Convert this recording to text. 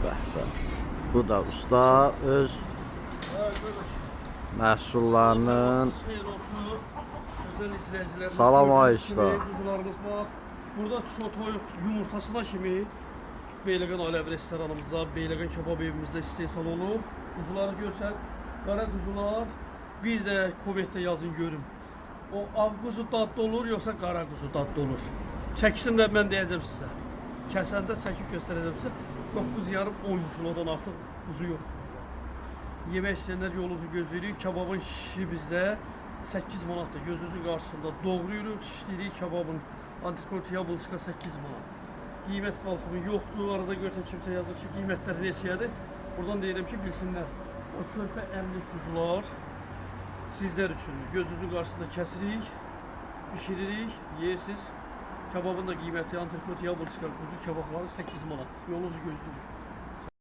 bəh. Bu da usta öz məhsullarının. Özel izleyicilerimiz. Salam ay gördüğünüz usta. kimi Kuzularımız var. Burada toyuq yumurtasına kimi Beyləqan Alev restoranımızda, Beyləqan kebab evimizdə istehsal olur. Kuzuları görsən, qara kuzular. Bir də komentdə yazın görüm. O ağ kuzu dadlı olur, yoxsa qara kuzu dadlı olur. Çəkisini də mən deyəcəm sizə. Kəsəndə çəkib göstərəcəm sizə. 9,5-10 kilodan artıq kuzu yox. Yemək istəyənlər yolunuzu gözləyirik. Kebabın şişi bizdə 8 manatdır. Gözünüzün qarşısında doğrayırıq, şişləyirik kebabın. Antrikot yablçka 8 manat. Qiymət qalxımı yoxdur. Arada görsən kimsə yazır ki, qiymətlər neçəyədir. Buradan deyirəm ki, bilsinlər. O körpə əmlik kuzular sizlər üçündür. Gözünüzün qarşısında kəsirik, pişiririk, yeyirsiniz. Kebabın da qiyməti antrikot yablçka kuzu kebabları 8 manatdır. Yolunuzu gözləyirik.